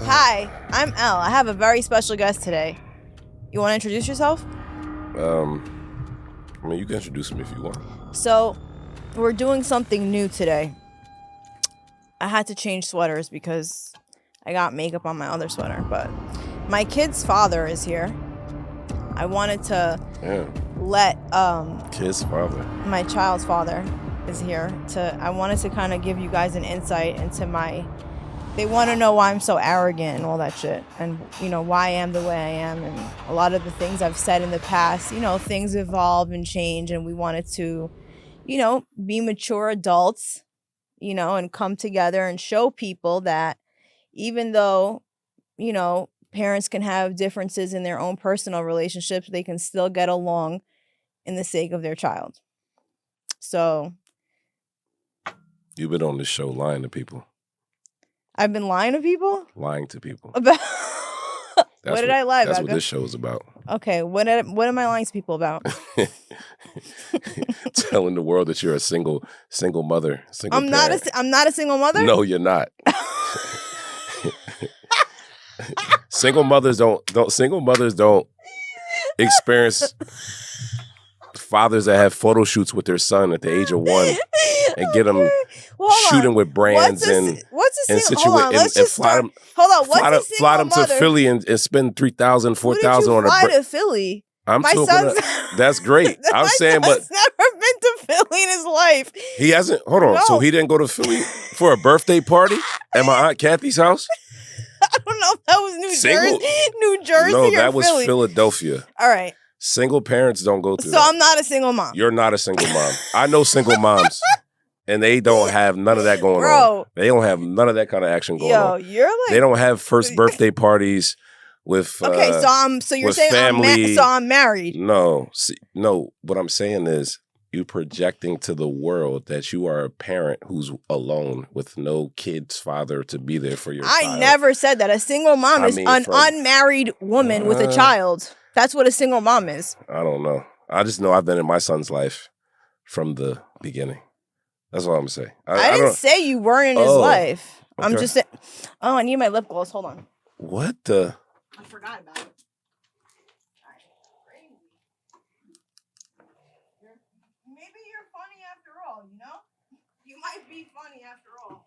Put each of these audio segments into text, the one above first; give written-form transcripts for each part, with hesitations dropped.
Hi, I'm Elle. I have a very special guest today. You want to introduce yourself? I mean, you can introduce me if you want. So, we're doing something new today. I had to change sweaters because I got makeup on my other sweater, but my kid's father is here. I wanted to let Kid's father. my child's father is here. I wanted to kind of give you guys an insight into they want to know why I'm so arrogant and all that shit, and why I am the way I am, and a lot of the things I've said in the past. Things evolve and change, and we wanted to be mature adults, and come together and show people that even though parents can have differences in their own personal relationships, they can still get along in the sake of their child. So You've been on this show lying to people. I've been lying to people? Lying to people. About what did I lie about? That's what this show is about. Okay, what am I lying to people about? Telling the world that you're a single mother. I'm not a single mother? No, you're not. Single mothers don't experience fathers that have photo shoots with their son at the age of 1 and get them shooting with brands fly them to Philly and spend $3,000, $4,000 on a fly to Philly? That's great. I'm saying, but never been to Philly in his life. He hasn't. Hold on. No. So he didn't go to Philly for a birthday party at my Aunt Kathy's house? I don't know if that was New Jersey. No, or that was Philly. Philadelphia. All right. Single parents don't go through So that. I'm not a single mom. You're not a single mom. I know single moms, and they don't have none of that going on. They don't have none of that kind of action going on. You're like... They don't have first birthday parties with Okay, so you're saying family. I'm married. No. No, what I'm saying is you projecting to the world that you are a parent who's alone with no kid's father to be there for your child. I never said that. A single mom is an unmarried woman with a child. That's what a single mom is. I don't know. I just know I've been in my son's life from the beginning. That's all I'm saying. I didn't say you weren't in his life. Okay. I'm just saying. Oh, I need my lip gloss. Hold on. What the? I forgot about it. Maybe you're funny after all, You might be funny after all.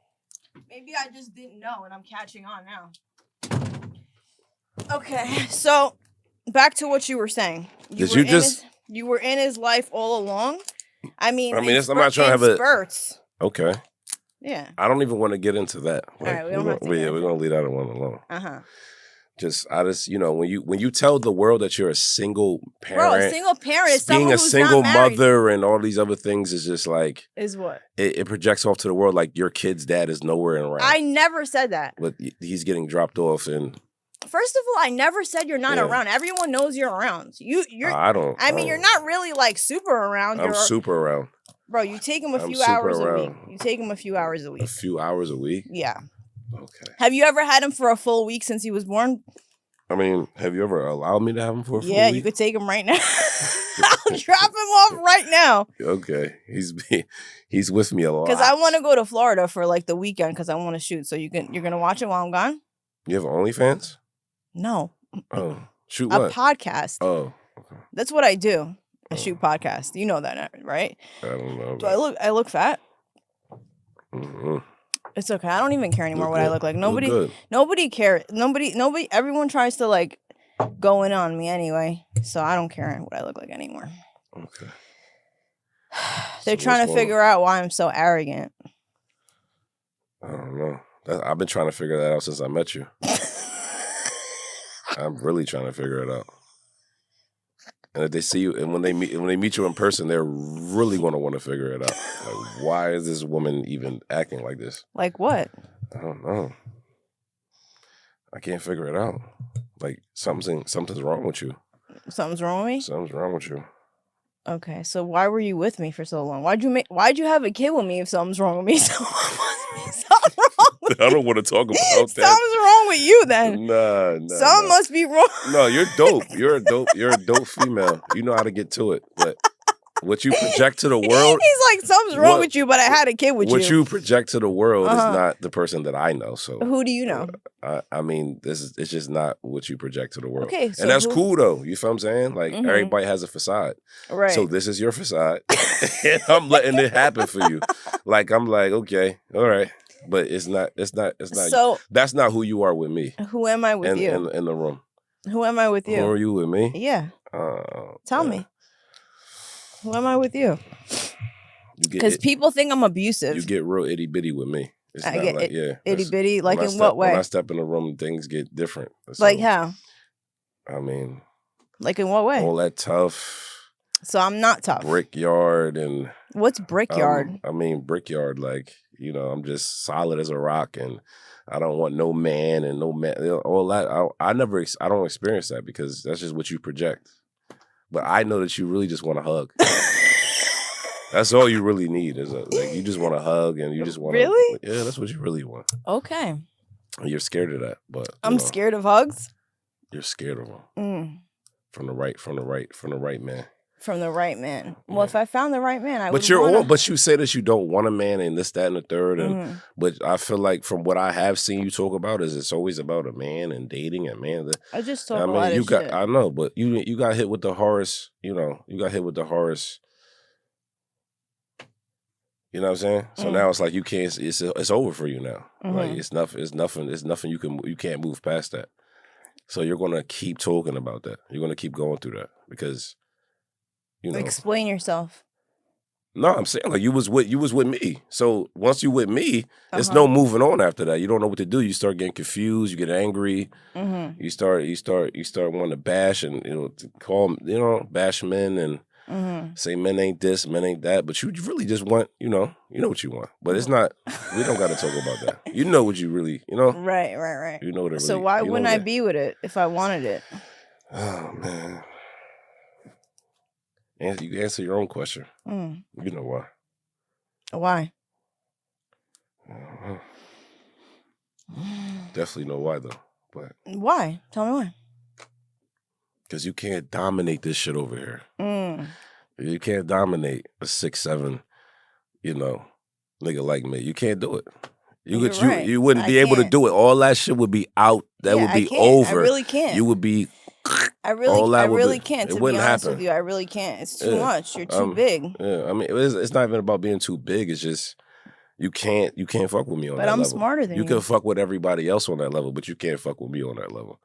Maybe I just didn't know and I'm catching on now. Okay, so back to what you were saying. You were in his life all along? I mean, I'm not trying to have spurts. Okay. Yeah. I don't even want to get into that. All right, we're going to leave that one alone. Uh-huh. When you tell the world that you're a single parent, bro, a single parent is being someone a who's single not married. mother and all these other things is just like is what it projects off to the world like your kid's dad is nowhere around. I never said that, but he's getting dropped off. And first of all, I never said you're not around. Everyone knows you're around. You're you're not really like super around. I'm super around, bro. You take him a few hours a week. You take him a few hours a week. A few hours a week. Yeah. Okay. Have you ever had him for a full week since he was born? I mean, have you ever allowed me to have him for a full week? Yeah, you could take him right now. I'll drop him off right now. Okay. He's with me a lot. Because I want to go to Florida for like the weekend because I want to shoot. So you're going to watch it while I'm gone? You have OnlyFans? No. Oh. Shoot what? A podcast. Oh. Okay. That's what I do. I shoot podcasts. You know that, right? I don't know. Do I look fat? Mm-hmm. It's okay. I don't even care anymore what I look like. Nobody cares. Nobody. Everyone tries to like go in on me anyway. So I don't care what I look like anymore. Okay. They're trying to figure out why I'm so arrogant. I don't know. I've been trying to figure that out since I met you. I'm really trying to figure it out. And if they see you, and when they meet you in person, they're really going to want to figure it out. Like, why is this woman even acting like this? Like what? I don't know. I can't figure it out. Like something's wrong with you. Something's wrong with me? Something's wrong with you. Okay, so why were you with me for so long? Why'd you have a kid with me if something's wrong with me? Something wrong with I don't want to talk about that. Something's wrong with you then. Nah. Something must be wrong. No, you're dope. You're a dope female. You know how to get to it. But what you project to the world. He's like, something's wrong with you, but I had a kid with you. What you project to the world is not the person that I know. So who do you know? I mean, it's just not what you project to the world. Okay, so and that's cool though. You feel what I'm saying? Like everybody has a facade. Right. So this is your facade. And I'm letting it happen for you. Like I'm like, okay, all right. But it's not. So that's not who you are with me. Who am I with you? In the room. Who am I with you? Who are you with me? Yeah. Tell me. Who am I with you? Because people think I'm abusive. You get real itty bitty with me. It's I not get like, itty bitty. Like in what way? When I step in the room, things get different. So, like how? I mean, like in what way? All that tough. So I'm not tough. Brickyard and what's brickyard? I mean brickyard. Like I'm just solid as a rock, and I don't want no man and no man. All that. I don't experience that because that's just what you project. But I know that you really just want to hug. That's all you really need is like you just want to hug and you just want to. Really? Yeah, that's what you really want. Okay. You're scared of that, but I'm scared of hugs. You're scared of them. From the right man. From the right man. Well, if I found the right man, I would. But you say that you don't want a man and this, that, and the third, and but I feel like from what I have seen you talk about is it's always about a man and dating a man. I just talk a lot of shit. I know, but you got hit with the Horus. You got hit with the Horus. You know what I'm saying? So now it's like you can't. It's over for you now. Like it's nothing. You can't move past that. So you're gonna keep talking about that. You're gonna keep going through that because. Explain yourself. No, I'm saying like you was with me. So once you with me, there's no moving on after that. You don't know what to do. You start getting confused. You get angry. You start wanting to bash and call bash men and say men ain't this, men ain't that. But you really just want you know what you want. But it's not. We don't got to talk about that. You know what you really Right. You know what it really. So why wouldn't I be with it if I wanted it? Oh man. You answer your own question. You know why. Why? Definitely know why, though. But why? Tell me why. Because you can't dominate this shit over here. You can't dominate a 6'7", nigga like me. You can't do it. You wouldn't be able to do it. All that shit would be out. That would be over. I really can't. You would be... I really can't, to be honest with you. I really can't. It's too much. You're too big. Yeah, I mean, it's not even about being too big. It's just you can't fuck with me on that level. But I'm smarter than you. You can fuck with everybody else on that level, but you can't fuck with me on that level.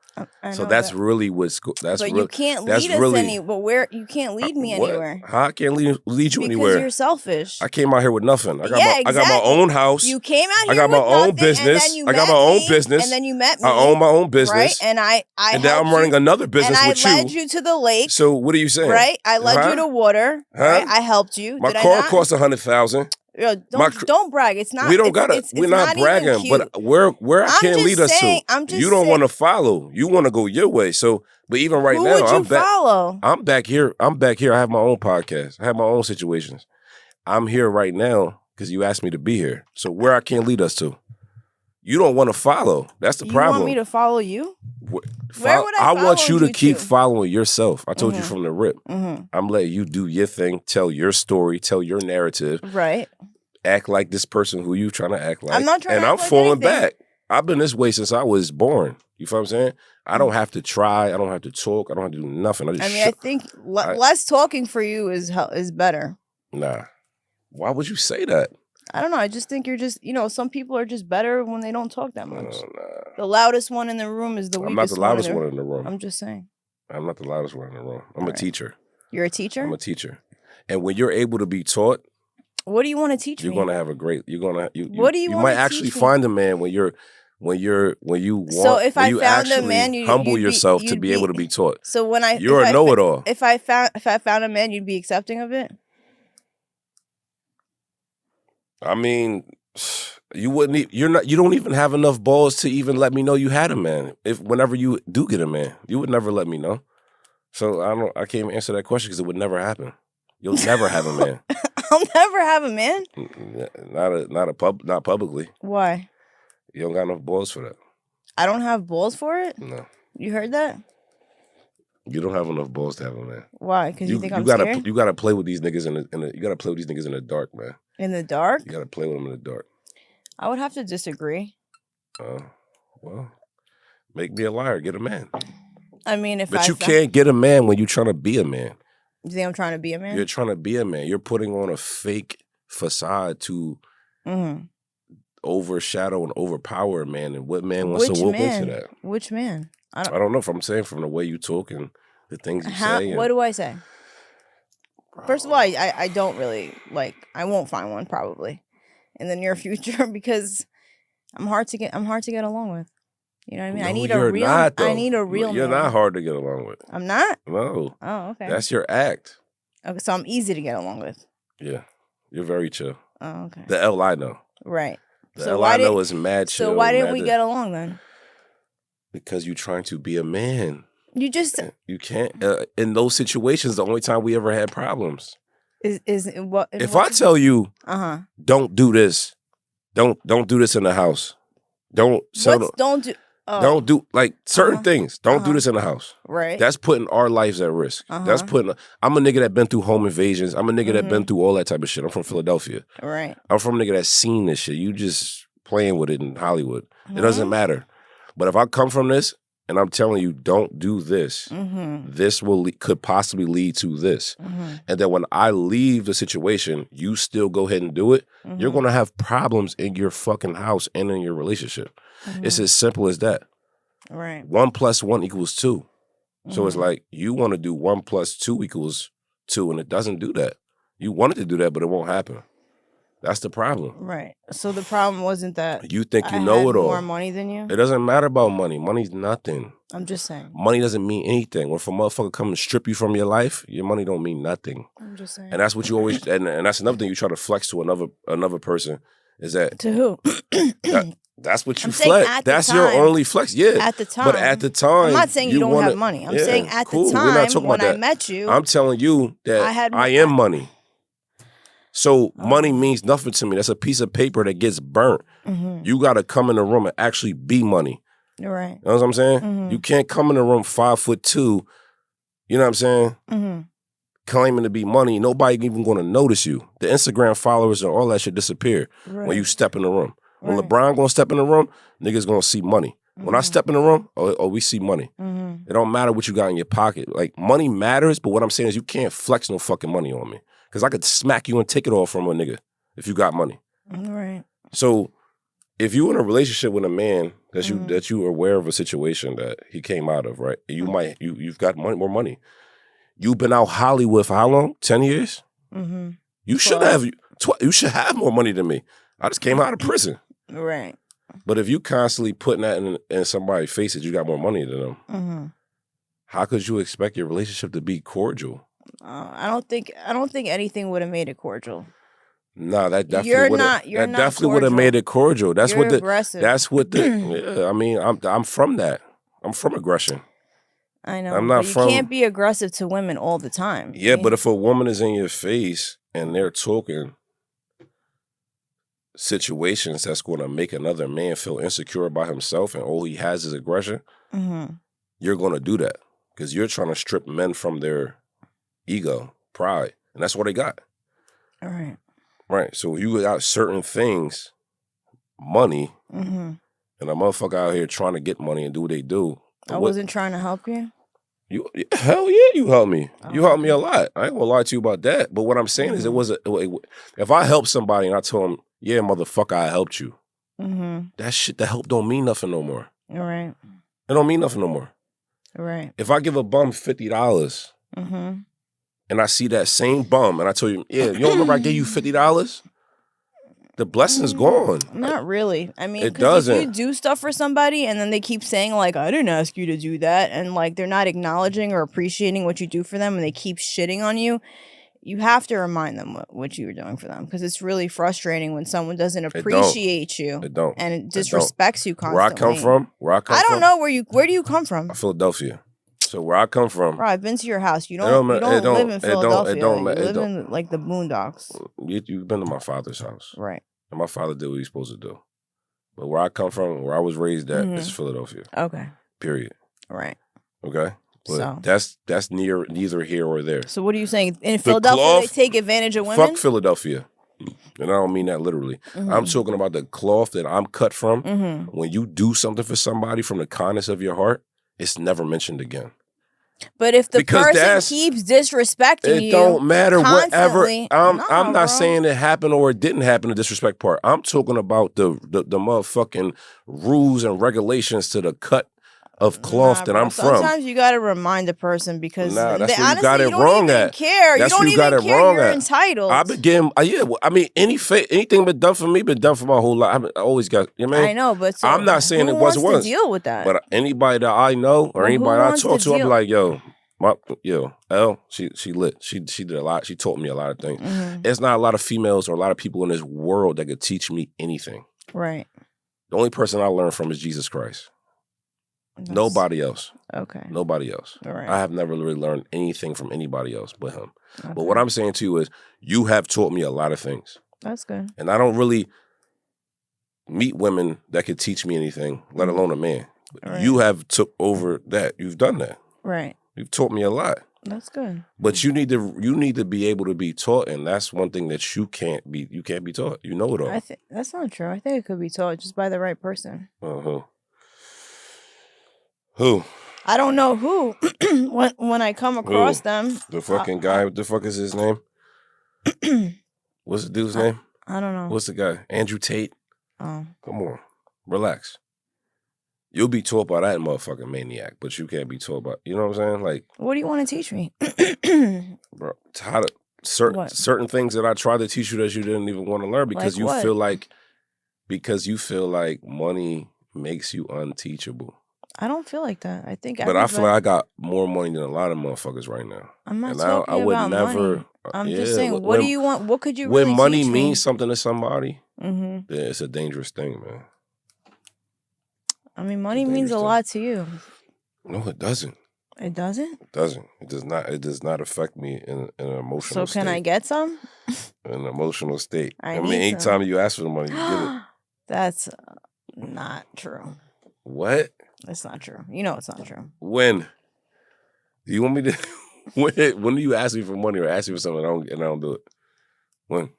So that's really what's you can't lead us any. But you can't lead me anywhere. How I can't lead you anywhere? Because you're selfish. I came out here with nothing. I got my own house. You came out here. I got my own business. I got my own business. And then you met me. I own my own business. Right. And now I'm running another business with you. And I led you to the lake. So what are you saying? Right. I led you to water. Right. I helped you. My car cost $100,000. Don't brag. It's not. We don't got it. We're not bragging, but where I can't lead us to. You don't want to follow. You want to go your way. So, but even right now, I'm back. Follow? I'm back here. I have my own podcast. I have my own situations. I'm here right now because you asked me to be here. So where I can't lead us to. You don't want to follow. That's the problem. You want me to follow you? Where would I want you to keep following yourself. I told you from the rip. I'm letting you do your thing, tell your story, tell your narrative. Right. Act like this person who you trying to act like. I'm not trying to act like I'm falling back. I've been this way since I was born. You feel what I'm saying? I don't have to try. I don't have to talk. I don't have to do nothing. I think less talking for you is better. Nah. Why would you say that? I don't know. I just think you're just, some people are just better when they don't talk that much. The loudest one in the room is the weakest one. I'm not the loudest one in the room. I'm just saying. I'm not the loudest one in the room. I'm a teacher. You're a teacher? I'm a teacher. And when you're able to be taught, what do you want to teach me? You're going to have a great, what do you want might to actually teach find a man when you want, so if I found a man, humble yourself to be able to be taught. So when you're a know-it-all. If I found a man, you'd be accepting of it? I mean, you wouldn't. You don't even have enough balls to even let me know you had a man. Whenever you do get a man, you would never let me know. So I can't even answer that question because it would never happen. You'll never have a man. I'll never have a man. Not publicly. Why? You don't got enough balls for that. I don't have balls for it? No. You heard that? You don't have enough balls to have a man. Why? Because you think I'm gotta, scared? You gotta play with these niggas you gotta play with these niggas in the dark, man. In the dark? You gotta play with them in the dark. I would have to disagree. Well, make me a liar. Get a man. I mean, But you can't get a man when you're trying to be a man. You think I'm trying to be a man? You're trying to be a man. You're putting on a fake facade to overshadow and overpower a man. And what man wants to walk into that? Which man? I don't know if I'm saying from the way you talk and the things you say. What do I say? First of all, I don't really I won't find one probably in the near future because I'm hard to get along with. You know what I mean? No, I need a real You're man. not hard to get along with. I'm not? No. Oh, okay. That's your act. Okay, so I'm easy to get along with. Yeah. You're very chill. Oh, okay. The Elle I know. Right. The Elle I know is mad chill. So why didn't we get along then? Because you're trying to be a man. You just... You can't... in those situations, the only time we ever had problems. If I tell you, don't do this. Don't do this in the house. Don't do certain things. Don't do this in the house. Right. That's putting our lives at risk. That's putting. I'm a nigga that been through home invasions. I'm a nigga that been through all that type of shit. I'm from Philadelphia. Right. I'm from a nigga that's seen this shit. You just playing with it in Hollywood. It doesn't matter. But if I come from this and I'm telling you, don't do this. This could possibly lead to this. And then when I leave the situation, you still go ahead and do it. You're gonna have problems in your fucking house and in your relationship. It's as simple as that. Right. 1 + 1 = 2. So it's like you want to do 1 + 2 = 2, and it doesn't do that. You wanted to do that, but it won't happen. That's the problem. Right. So the problem wasn't that you think you know it all. More money than you? It doesn't matter about money. Money's nothing. I'm just saying. Money doesn't mean anything. When if a motherfucker come and strip you from your life, your money don't mean nothing. I'm just saying. And that's what you always and that's another thing you try to flex to another person is that to who? That's what you flex. That's your only flex. Yeah. At the time. But at the time, I'm not saying you don't have money. I'm saying at the time when I met you, I'm telling you that I am money. So money means nothing to me. That's a piece of paper that gets burnt. You got to come in the room and actually be money. Right. You know what I'm saying? You can't come in the room 5'2", you know what I'm saying? Claiming to be money. Nobody even going to notice you. The Instagram followers and all that shit disappear when you step in the room. When LeBron going to step in the room, niggas going to see money. When I step in the room, we see money. It don't matter what you got in your pocket. Like, money matters, but what I'm saying is you can't flex no fucking money on me. Because I could smack you and take it off from a nigga if you got money. Right. So if you're in a relationship with a man that you are aware of a situation that he came out of, right? You've got more money. You've been out Hollywood for how long? 10 years? You should have more money than me. I just came out of prison. Right. But if you constantly putting that in somebody's face that you got more money than them, how could you expect your relationship to be cordial? I don't think anything would have made it cordial. Nah, that definitely would have made it cordial. That's aggressive. That's what yeah, I mean, I'm from that. I'm from aggression. I know. You can't be aggressive to women all the time. Yeah, but if a woman is in your face and they're talking situations that's going to make another man feel insecure about himself and all he has is aggression, you're going to do that because you're trying to strip men from their ego, pride, and that's what they got. All right. Right. So you got certain things, money, and a motherfucker out here trying to get money and do what they do. I wasn't trying to help you? Hell yeah, you helped me. You helped me a lot. I ain't gonna lie to you about that. But what I'm saying is if I help somebody and I tell them, yeah, motherfucker, I helped you, that shit, the help don't mean nothing no more. All right. It don't mean nothing no more. All right. If I give a bum $50 and I see that same bum and I tell you, yeah, you don't remember I gave you $50? The blessing's gone. Not really. I mean, it doesn't. If you do stuff for somebody and then they keep saying like, I didn't ask you to do that, and like they're not acknowledging or appreciating what you do for them and they keep shitting on you, you have to remind them what you were doing for them, because it's really frustrating when someone doesn't appreciate you. It don't. And it disrespects you constantly. Where I come from? I don't know where do you come from? Philadelphia. So where I come from, bro, I've been to your house. You don't live in Philadelphia. You live in like the boondocks. You've been to my father's house, right? And my father did what he's supposed to do. But where I come from, where I was raised at, is Philadelphia. Okay. Period. Right. Okay. But that's neither here or there. So what are you saying? In Philadelphia, they take advantage of women? Fuck Philadelphia. And I don't mean that literally. I'm talking about the cloth that I'm cut from. When you do something for somebody from the kindness of your heart, it's never mentioned again. But if the person keeps disrespecting you, it don't matter whatever. I'm not bro. saying it happened or it didn't happen, the disrespect part. I'm talking about the motherfucking rules and regulations to the cut of cloth that I'm from. Sometimes you gotta remind the person because that's they, where honestly, you got it wrong at. Care. That's you don't where you got even it care. wrong You're at. entitled. I've been getting, anything been done for me, been done for my whole life. I always got, you know what I mean? I know, but so I'm not saying it wasn't. Who wants to deal with that? But anybody that I know or anybody I talk to, I'm like, Elle, she lit. She did a lot. She taught me a lot of things. There's not a lot of females or a lot of people in this world that could teach me anything. Right. The only person I learned from is Jesus Christ. Nobody else. Okay. Nobody else. All right. I have never really learned anything from anybody else but him. Okay. But what I'm saying to you is, you have taught me a lot of things. That's good. And I don't really meet women that could teach me anything, let alone a man. Right. You have took over that. You've done that. Right. You've taught me a lot. That's good. But you need to be able to be taught, and that's one thing that you can't be taught. You know it all. That's not true. I think it could be taught just by the right person. Who? I don't know who. when I come across them. The fucking guy, what the fuck is his name? What's the dude's name? I don't know. What's the guy? Andrew Tate? Oh. Come on. Relax. You'll be taught by that motherfucking maniac, but you can't be taught by, you know what I'm saying? Like, what do you want to teach me? Bro, how to certain things that I tried to teach you that you didn't even want to learn because you feel like money makes you unteachable. I don't feel like that. I think I feel like I got more money than a lot of motherfuckers right now. I'm not talking about money. I'm just saying, what do you want? What could you really when money teach means me? Something to somebody, then it's a dangerous thing, man. I mean, money means a lot to you. No, it doesn't. It doesn't? It doesn't. It does not. It does not affect me in an emotional state. So can I get some? In an emotional state. I mean, anytime you ask for the money, you get it. That's not true. What? It's not true. You know it's not true. When? Do you want me to? When do you ask me for money or ask me for something and I don't do it? When?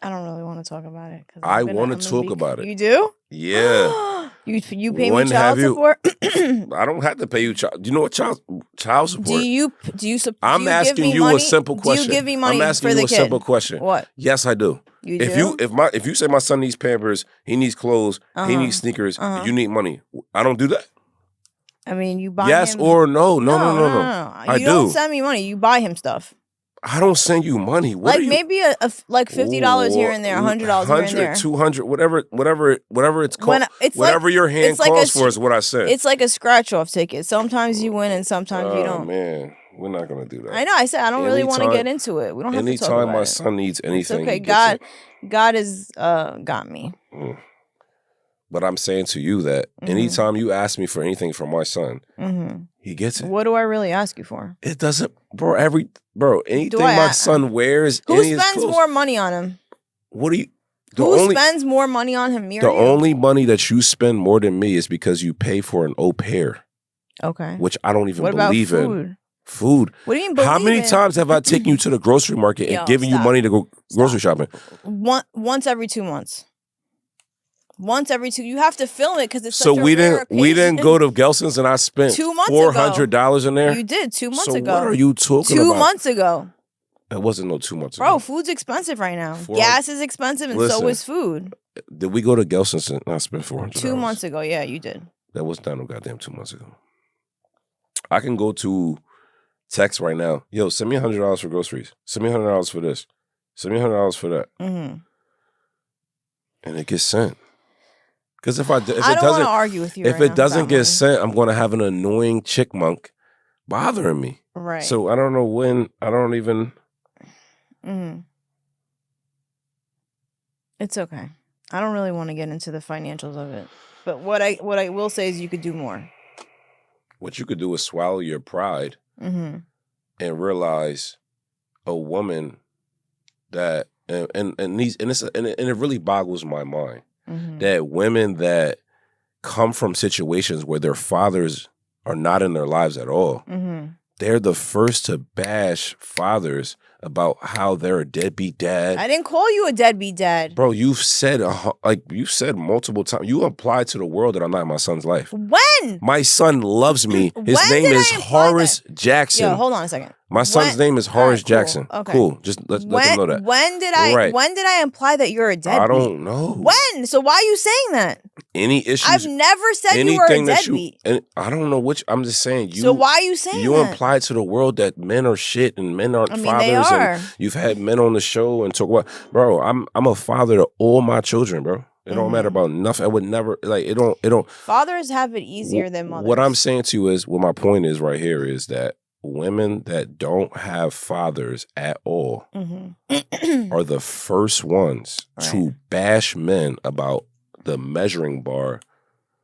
I don't really want to talk about it. I want to talk about it. You do? Yeah. You pay me child support? I don't have to pay you child. Do you know what child support? I'm asking you a simple question. Do you give me money I'm asking for the you a kid? simple question. What? Yes, I do. You do? If you say my son needs Pampers, he needs clothes, he needs sneakers, you need money. I don't do that. I mean, you buy yes him... or no. No. You don't send me money. You buy him stuff. I don't send you money. What maybe like $50 here and there, $100 here and there, $200, whatever it's called. Whatever your hand calls for is what I said. It's like a scratch-off ticket. Sometimes you win and sometimes you don't. Oh man, we're not gonna do that. I know. I said I don't really want to get into it. We don't have to talk about it. Anytime my son needs anything, it's okay. God has got me. But I'm saying to you that anytime you ask me for anything from my son, he gets it. What do I really ask you for? It doesn't, bro. Anything my son wears, who spends more money on him? What do you? Who spends more money on him? The only money that you spend more than me is because you pay for an au pair. Okay. Which I don't even believe in. Food. What do you mean believe How many times have I taken you to the grocery market and given you money to go grocery shopping? Once every 2 months. Once every 2, you have to film it because it's so such a we rare didn't we didn't go to Gelson's and I spent 2 months $400 in there. You did 2 months ago. So what are you talking about? 2 months ago. It wasn't no 2 months ago. Bro, food's expensive right now. Gas is expensive and so is food. Did we go to Gelson's and I spent $400? 2 months ago, yeah, you did. That was not no goddamn 2 months ago. I can go to text right now. Yo, send me $100 for groceries. Send me $100 for this. Send me $100 for that. And it gets sent. Because if I don't want to argue with you. If it doesn't get sent, I'm going to have an annoying chickmunk bothering me. Right. So I don't know when. I don't even. It's okay. I don't really want to get into the financials of it. But what I will say is you could do more. What you could do is swallow your pride and realize a woman that and it really boggles my mind. That women that come from situations where their fathers are not in their lives at all, they're the first to bash fathers about how they're a deadbeat dad. I didn't call you a deadbeat dad. Bro, you've said multiple times. You implied to the world that I'm not in my son's life. When? My son loves me. His name is Horace Jackson. Yo, hold on a second. My son's name is Horace Jackson. Okay. Cool. Just let them know that. When did I imply that you're a deadbeat? I don't know. When? So why are you saying that? Any issues? I've never said you were a deadbeat. I don't know which. I'm just saying you. So why are you saying you that? implied to the world that men are shit and men aren't fathers. They are. And you've had men on the show and talk about, bro. I'm a father to all my children, bro. It don't matter about nothing. I would never it don't. Fathers have it easier than mothers. What I'm saying to you is, what my point is right here is that women that don't have fathers at all are the first ones to bash men about the measuring bar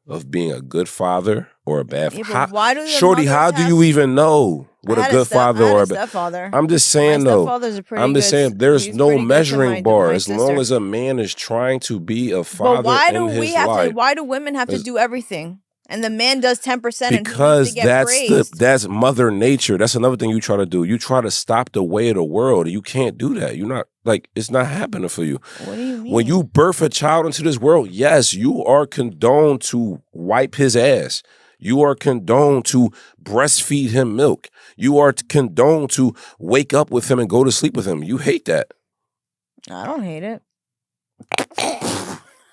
of being a good father or a bad father. Why do Shorty, how do you even know what a good father or a bad father? I'm just saying though. I'm just saying there's no measuring bar as long as a man is trying to be a father. But why do why do women have to do everything? And the man does 10% because and that's Mother Nature. That's another thing you try to do. You try to stop the way of the world. You can't do that. You're not it's not happening for you. What do you mean? When you birth a child into this world, yes, you are condoned to wipe his ass. You are condoned to breastfeed him milk. You are condoned to wake up with him and go to sleep with him. You hate that. I don't hate it.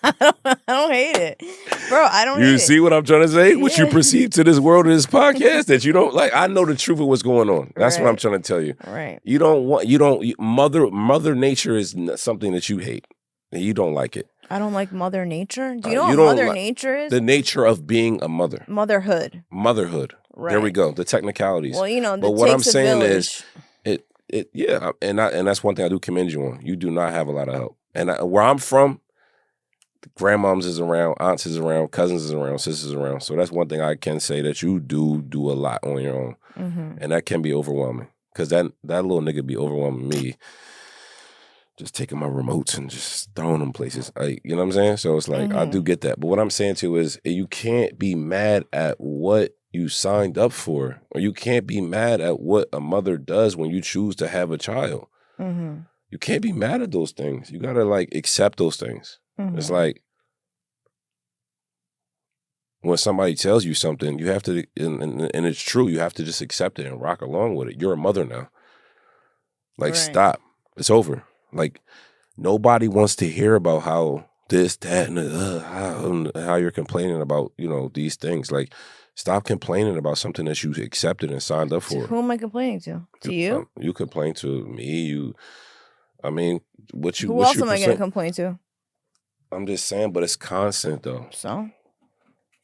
I don't hate it. Bro, I don't hate it. You see what I'm trying to say? What you perceive to this world in this podcast that you don't like. I know the truth of what's going on. That's what I'm trying to tell you. Right. Mother Nature is something that you hate. And you don't like it. I don't like Mother Nature. Do you know what Mother Nature is? The nature of being a mother. Motherhood. Right. There we go. The technicalities. Well, but what I'm saying is, and that's one thing I do commend you on. You do not have a lot of help. And where I'm from, grandmoms is around, aunts is around, cousins is around, sisters around. So that's one thing I can say that you do a lot on your own. And that can be overwhelming. Because that little nigga be overwhelming me. Just taking my remotes and just throwing them places. You know what I'm saying? So it's like, I do get that. But what I'm saying to you is, you can't be mad at what you signed up for. Or you can't be mad at what a mother does when you choose to have a child. You can't be mad at those things. You got to accept those things. It's like when somebody tells you something, you have to, and it's true, you have to just accept it and rock along with it. You're a mother now. Stop. It's over. Nobody wants to hear about how this, that, and how you're complaining about, these things. Stop complaining about something that you accepted and signed up for. Who am I complaining to? To you? You complain to me. Who else am I going to complain to? I'm just saying, but it's constant though. So?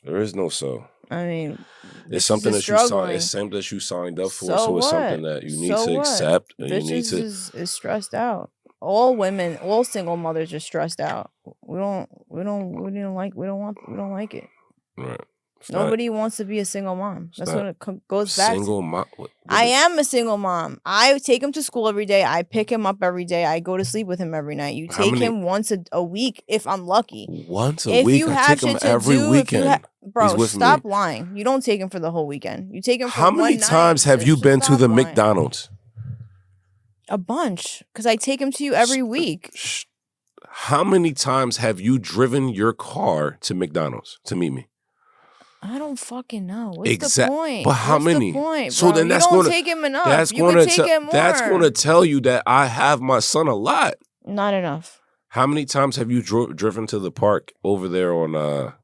There is no so. I mean, it's something that you signed. It's something that you signed up for. So it's something that you need to accept. And you need to is stressed out. All women, all single mothers are stressed out. We don't like it. Right. Nobody wants to be a single mom. That's what it goes back to. Single mom. I am a single mom. I take him to school every day. I pick him up every day. I go to sleep with him every night. You take him once a week if I'm lucky. Once a week? I take him every weekend. Bro, stop lying. You don't take him for the whole weekend. You take him for How many times have you been to the McDonald's? A bunch. Because I take him to you every week. How many times have you driven your car to McDonald's to meet me? I don't fucking know. What's the point? But how many? The point, so then that's going to take him enough. That's going to tell you that I have my son a lot. Not enough. How many times have you driven to the park over there on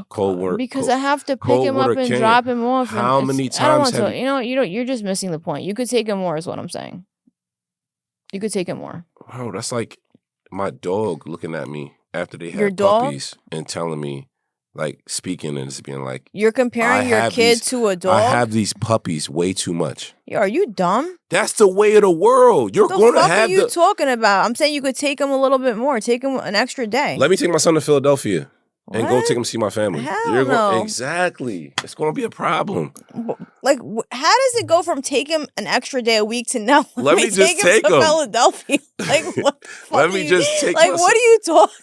Cold? Because I have to pick him up and drop him off. How many times have you're just missing the point. You could take him more is what I'm saying. You could take him more. Bro, that's like my dog looking at me after they had puppies and telling me, speaking and just being like, you're comparing your kid to a dog? I have these puppies way too much. Yo, are you dumb? That's the way of the world. You're going to have What are you talking about? I'm saying you could take him a little bit more. Take him an extra day. Let me take my son to Philadelphia and go take him to see my family. Hell no. Exactly. It's going to be a problem. How does it go from take him an extra day a week to now? Let me just take him to Philadelphia. What? Let me just take what are you talking?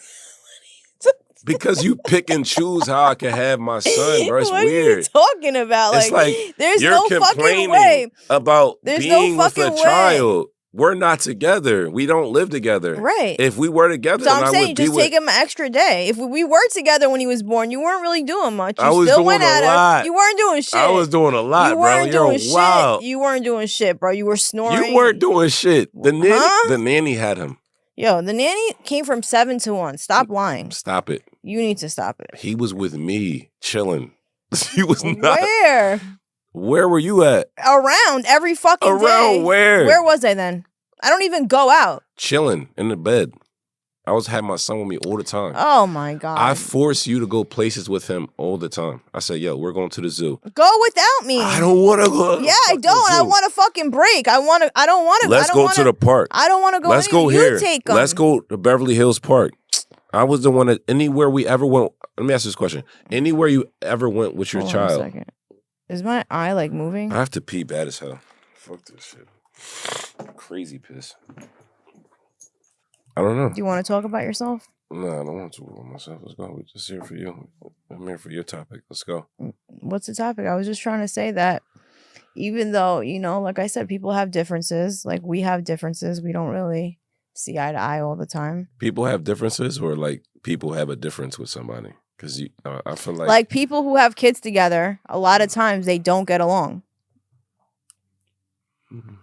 Because you pick and choose how I can have my son, bro. It's what weird. are you talking about? It's like there's you're no fucking complaining way. about There's no being with a fucking way. child. We're not together. We don't live together. Right. If we were together, So then I'm I saying would be just take him an extra day. If we were together when he was born, you weren't really doing much. You I was still doing went a at lot. him. You weren't doing shit. I was doing a lot, you bro. weren't You're doing shit. wild. You weren't doing shit, bro. You were snoring. You weren't doing shit. The nanny had him. Yo, the nanny came from 7 to 1. Stop lying. Stop it. You need to stop it. He was with me, chilling. He was not. Where? Where were you at? Around every fucking day. Around where? Where was I then? I don't even go out. Chilling in the bed. I was having my son with me all the time. Oh my God. I force you to go places with him all the time. I said, yo, we're going to the zoo. Go without me. I don't want to go. Yeah, I don't. I want a fucking break. I don't want to. Let's go to the park. I don't want to go. Let's go here. You take them. Let's go to Beverly Hills Park. I was the one that anywhere we ever went. Let me ask you this question. Anywhere you ever went with your child. Hold on a second. Is my eye like moving? I have to pee bad as hell. Fuck this shit. Crazy piss. I don't know. Do you want to talk about yourself? No, I don't want to talk about myself. Let's go. We're just here for you. I'm here for your topic. Let's go. What's the topic? I was just trying to say that even though, like I said, people have differences. Like we have differences. We don't really see eye to eye all the time. People have differences, or like people have a difference with somebody? Because I feel like people who have kids together, a lot of times they don't get along. Mm-hmm.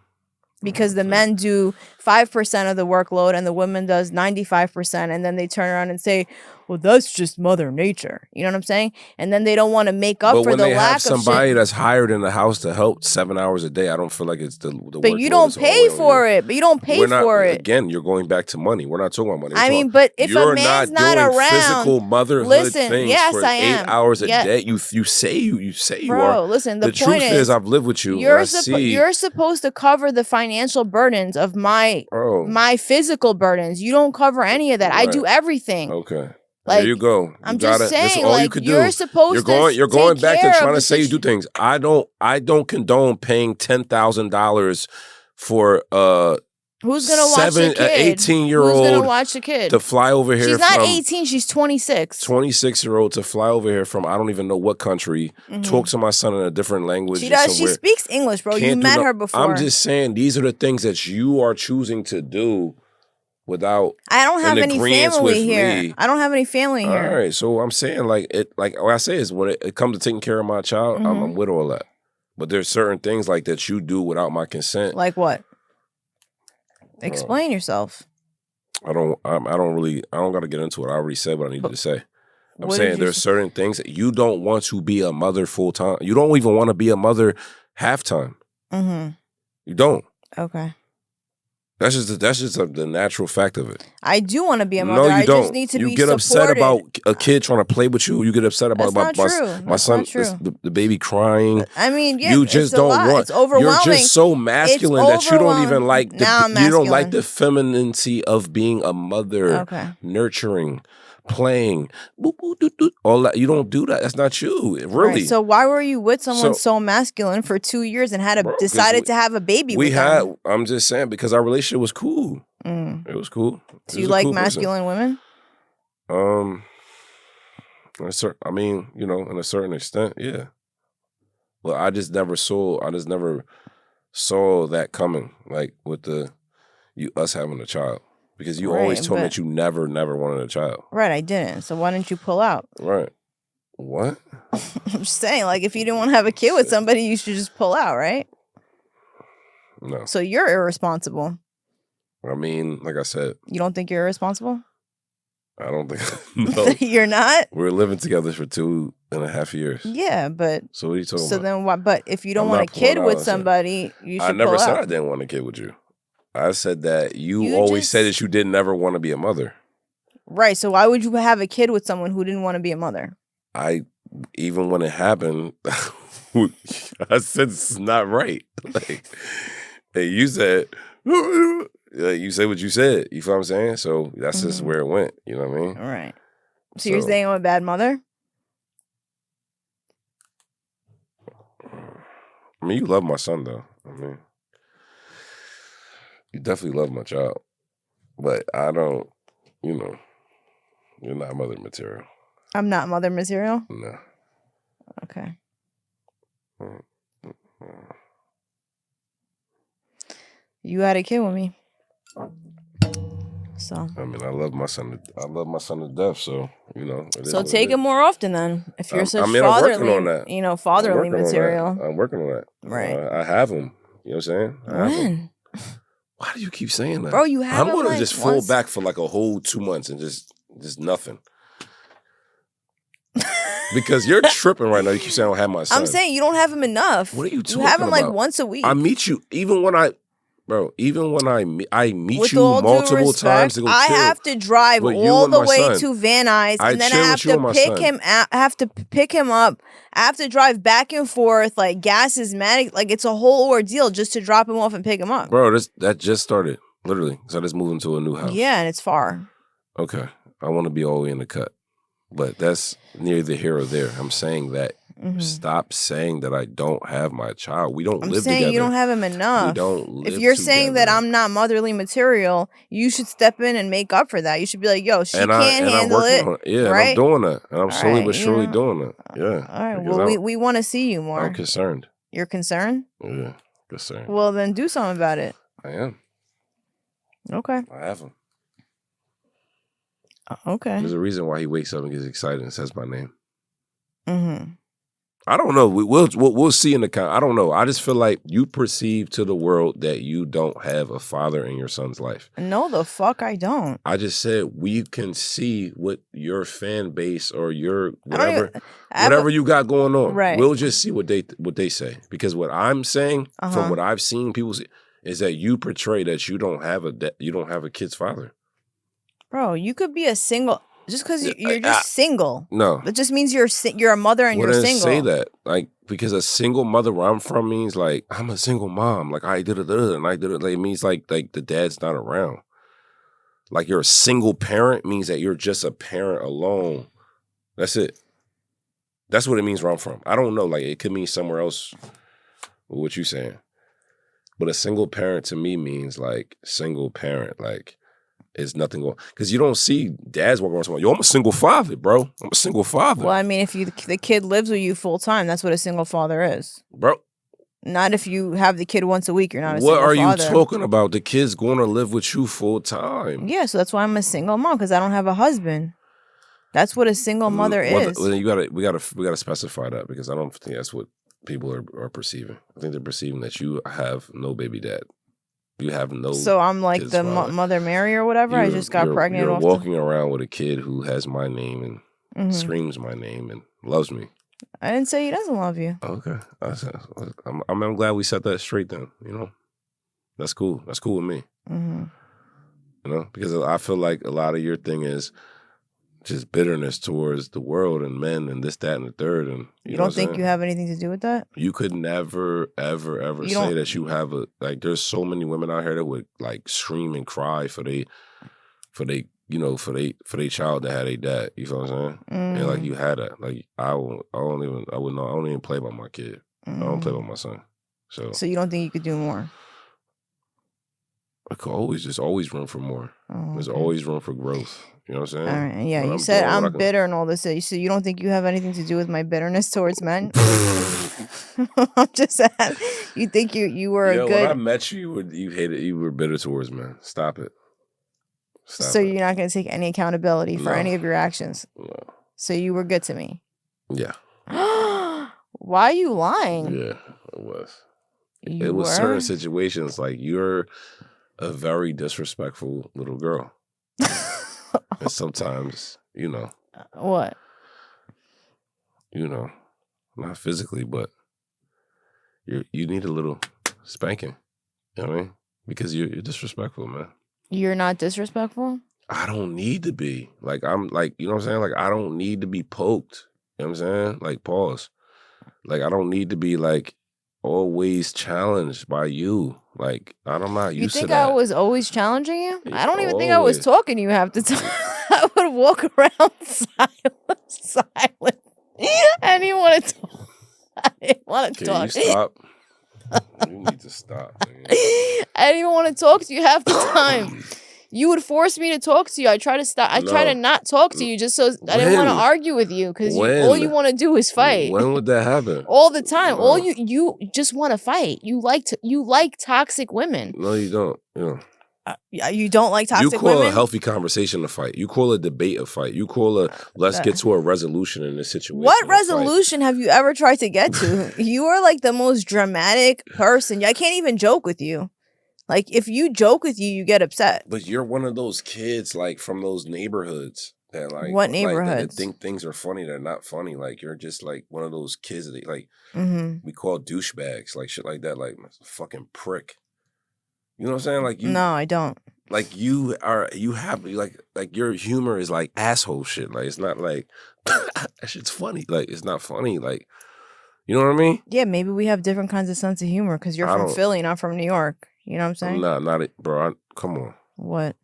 Because the men do 5% of the workload and the woman does 95%. And then they turn around and say, well, that's just Mother Nature. You know what I'm saying? And then they don't want to make up for the lack of shit. But when they have somebody that's hired in the house to help 7 hours a day, I don't feel like it's the But you don't pay for it. But you don't pay for it. Again, you're going back to money. We're not talking about money. I mean, but if a man's not around, physical motherhood things yes, for I am. 8 hours a day. You say you Bro, are. Listen, the truth is, I've lived with you. You're supposed to cover the financial burdens of my physical burdens. You don't cover any of that. Right. I do everything. Okay. Like, there you go. I'm just saying, that's all you could do. You're going back to trying to say you do things. I don't condone paying $10,000 for who's gonna watch the kid? 18-year-old. Who's gonna watch the kid? To fly over here. She's not 18. She's 26. 26-year-old to fly over here from I don't even know what country. Talk to my son in a different language. She does. She speaks English, bro. You met her before. I'm just saying these are the things that you are choosing to do. Without I don't have any family here. Me. I don't have any family here. All right, so I'm saying like what I say is when it comes to taking care of my child, I'm with all that. But there's certain things like that you do without my consent. Like what? Explain yourself. I don't got to get into it. I already said what I needed to say. I'm saying there's certain things that you don't want to be a mother full time. You don't even want to be a mother half time. You don't. Okay. That's just the natural fact of it. I do want to be a mother. No, you don't. I just need to be You get upset about a kid trying to play with you. You get upset about my son, the baby crying. I mean, yeah, you just don't want. It's overwhelming. You're just so masculine that you don't even like. You don't like the femininity of being a mother. Okay. Nurturing, playing, all that. You don't do that. That's not you, really. Right. So why were you with someone so masculine for 2 years and decided to have a baby? I'm just saying because our relationship was cool. It was cool. Do you like masculine women? I mean, in a certain extent, yeah. But I just never saw that coming, like with us having a child. Because you always told me that you never wanted a child. Right, I didn't. So why didn't you pull out? Right. What? I'm just saying, like, if you didn't want to have a kid with somebody, you should just pull out, right? No. So you're irresponsible. I mean, like I said. You don't think you're irresponsible? I don't think. No. You're not? We're living together for 2.5 years. Yeah, but. So what are you talking about? So then what? But if you don't want a kid with somebody, you should pull out. I never said I didn't want a kid with you. I said that you always said that you didn't ever want to be a mother. Right. So why would you have a kid with someone who didn't want to be a mother? Even when it happened, I said it's not right. Like, hey, you said what you said. You feel what I'm saying? So that's just where it went. You know what I mean? All right. So you're saying I'm a bad mother? I mean, you love my son, though. I mean. You definitely love my child, but I don't, You're not mother material. I'm not mother material? No. Okay. You had a kid with me. So I mean, I love my son to death. So So take it more often then. If you're such I'm working on that. Fatherly material. I'm working on that. Right. I have them. You know what I'm saying? When? Why do you keep saying that, bro? You have. I'm gonna just fall back for like a whole 2 months and just nothing. Because you're tripping right now. You keep saying I don't have my son. I'm saying you don't have him enough. What are you talking about? You have him about? like once a week. I meet you even when I meet you multiple times to go I chill have to drive all the way to Van Nuys, and then I have to pick him. I have to pick him up. I have to drive back and forth. Like gas is mad. Like it's a whole ordeal just to drop him off and pick him up. Bro, that just started literally. So I just moved into a new house. Yeah, and it's far. Okay, I want to be all the way in the cut, but that's neither here or there. I'm saying that. Stop saying that I don't have my child. We don't live together. I'm saying you don't have him enough. We don't live If you're together. saying that I'm not motherly material, you should step in and make up for that. You should be like, yo, she can't handle it. Yeah, right? And I'm doing that. And I'm slowly but surely doing it. Yeah. All right. Well, we want to see you more. I'm concerned. You're concerned? Yeah, concerned. Well, then do something about it. I am. Okay. I have him. Okay. There's a reason why he wakes up and gets excited and says my name. Mm-hmm. I don't know. We'll see in the count. I don't know. I just feel like you perceive to the world that you don't have a father in your son's life. No, the fuck I don't. I just said we can see what your fan base or your whatever you got going on. Right. We'll just see what they say. Because what I'm saying from what I've seen people say is that you portray that you don't have a kid's father. Bro, you could be a single. Just because you're just single. No. That just means you're a mother and you're single. Say that. Like, because a single mother where I'm from means like, I'm a single mom. Like, I did it and I did it. Like, it means like the dad's not around. Like, you're a single parent means that you're just a parent alone. That's it. That's what it means where I'm from. I don't know. Like, it could mean somewhere else what you saying. But a single parent to me means like single parent. Like, it's nothing going, because you don't see dads walking around saying, yo, I'm a single father, bro. I'm a single father. Well, I mean, if the kid lives with you full time, that's what a single father is. Bro. Not if you have the kid once a week, you're not a single father. What are you talking about? The kid's going to live with you full time. Yeah, so that's why I'm a single mom, because I don't have a husband. That's what a single mother is. Well, we gotta specify that, because I don't think that's what people are perceiving. I think they're perceiving that you have no baby dad. You have no. So I'm like the Mother Mary or whatever. I just got pregnant. You're walking around with a kid who has my name and screams my name and loves me. I didn't say he doesn't love you. Okay, I'm glad we set that straight. Then that's cool. That's cool with me. Because I feel like a lot of your thing is just bitterness towards the world and men and this, that, and the third. And you don't think you have anything to do with that? You could never, ever, ever say that you have there's so many women out here that would like scream and cry for they child that had a dad. You feel what I'm saying? And like you had that. Like I don't even play by my kid. I don't play by my son. So you don't think you could do more? I could always room for more. There's always room for growth. You know what I'm saying? All right. Yeah, you said I'm bitter and all this. So you don't think you have anything to do with my bitterness towards men? I'm just saying. You think you were a good... When I met you, you hated. You were bitter towards men. Stop it. So you're not going to take any accountability for any of your actions? No. So you were good to me? Yeah. Why are you lying? Yeah, it was. It was certain situations like you're a very disrespectful little girl. And sometimes, What? Not physically, but you need a little spanking. You know what I mean? Because you're disrespectful, man. You're not disrespectful? I don't need to be. Like, I'm like, you know what I'm saying? Like, I don't need to be poked. You know what I'm saying? Like, pause. Like, I don't need to be, like, always challenged by you. Like, I'm not used to that. You think I was always challenging you? I don't even think I was talking to you half the time. I would walk around silent. I didn't want to talk. I didn't want to talk. Can you stop? You need to stop. Man. I didn't even want to talk to you half the time. You would force me to talk to you. I try to stop. I try to not talk to you just so I didn't want to argue with you because all you want to do is fight. When would that happen? All the time. No. All you just want to fight. You like toxic women. No, you don't. You don't like toxic women? You call a healthy conversation a fight. You call a debate a fight. You call a let's get to a resolution in this situation. What resolution have you ever tried to get to? You are like the most dramatic person. I can't even joke with you. Like, if you joke with you, you get upset. But you're one of those kids, like, from those neighborhoods that, like... What neighborhoods? That think things are funny. They're not funny. Like, you're just, like, one of those kids that, like, we call douchebags. Like, shit like that. Like, fucking prick. You know what I'm saying? Like, you... No, I don't. Like, you have, like, your humor is, like, asshole shit. Like, it's not, like... that shit's funny. Like, it's not funny. Like, you know what I mean? Yeah, maybe we have different kinds of sense of humor because you're from Philly and I'm from New York. You know what I'm saying? Nah, not it, bro. Come on. What?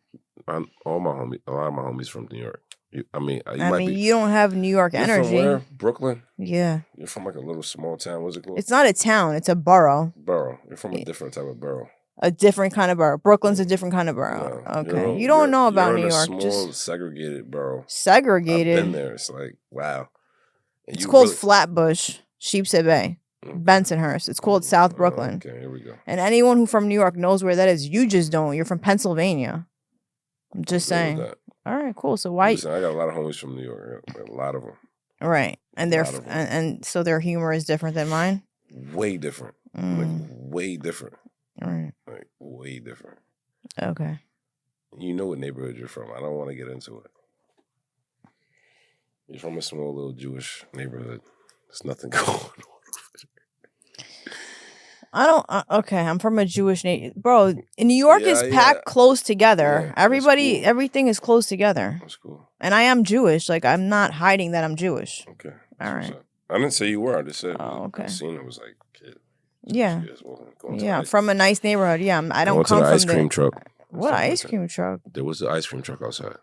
A lot of my homies from New York. You don't have New York energy. From where? Brooklyn? Yeah. You're from like a little small town. What's it called? It's not a town. It's a borough. Borough. You're from a different type of borough. A different kind of borough. Brooklyn's a different kind of borough. No, okay. You don't know about New York. You're in a small, segregated borough. Segregated? I've been there. It's like, wow. And it's called Flatbush, Sheepshead Bay. Bensonhurst. It's called South Brooklyn. Okay, here we go. And anyone who from New York knows where that is. You just don't. You're from Pennsylvania. I'm just saying. All right, cool. So why? Listen, I got a lot of homies from New York. A lot of them. Right, and and so their humor is different than mine. Way different. Like way different. All right. Like way different. Okay. You know what neighborhood you're from. I don't want to get into it. You're from a small little Jewish neighborhood. There's nothing going on. Okay, I'm from a Jewish neighborhood. Bro, in New York is packed close together. Yeah, everything is close together. That's cool. And I am Jewish. Like, I'm not hiding that I'm Jewish. Okay. All right. I didn't say you were. I just said, okay. I seen it was like, kid. Yeah. Yeah, from a nice neighborhood. Yeah, I don't come from the ice cream truck. What ice cream truck? There was an ice cream truck outside.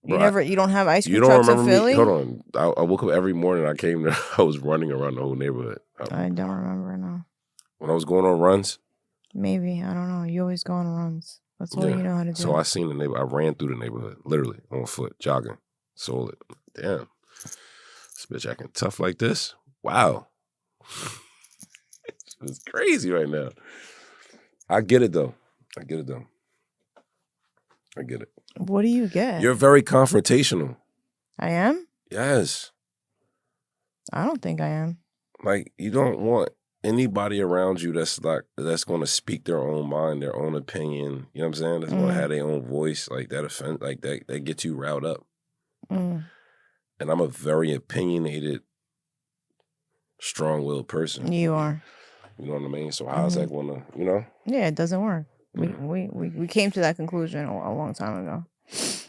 You don't have ice cream trucks in Philly? Hold on. I woke up every morning. I came there. I was running around the whole neighborhood. I don't remember now. When I was going on runs? Maybe. I don't know. You always go on runs. That's all you know how to do. So I seen the neighborhood. I ran through the neighborhood, literally, on foot, jogging. Sold it. Damn. This bitch acting tough like this? Wow. It's crazy right now. I get it, though. I get it. What do you get? You're very confrontational. I am? Yes. I don't think I am. Like, you don't want anybody around you that's going to speak their own mind, their own opinion. You know what I'm saying? That's going to have their own voice. Like, that gets you riled up. And I'm a very opinionated, strong-willed person. You are. You know what I mean? So how's that going to, you know? Yeah, it doesn't work. We came to that conclusion a long time ago.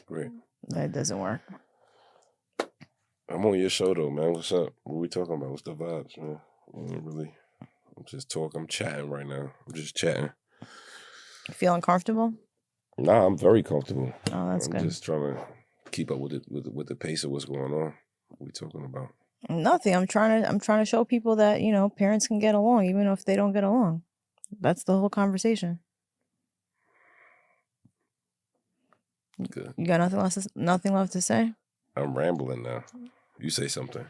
Great. That doesn't work. I'm on your show though, man. What's up? What we talking about? What's the vibes, man? I'm just talking. I'm chatting right now. I'm just chatting. You feeling comfortable? Nah, I'm very comfortable. Oh, that's good. I'm just trying to keep up with the pace of what's going on. What we talking about? Nothing. I'm trying to show people that, you know, parents can get along even if they don't get along. That's the whole conversation. Good. You got nothing left to say? I'm rambling now. You say something.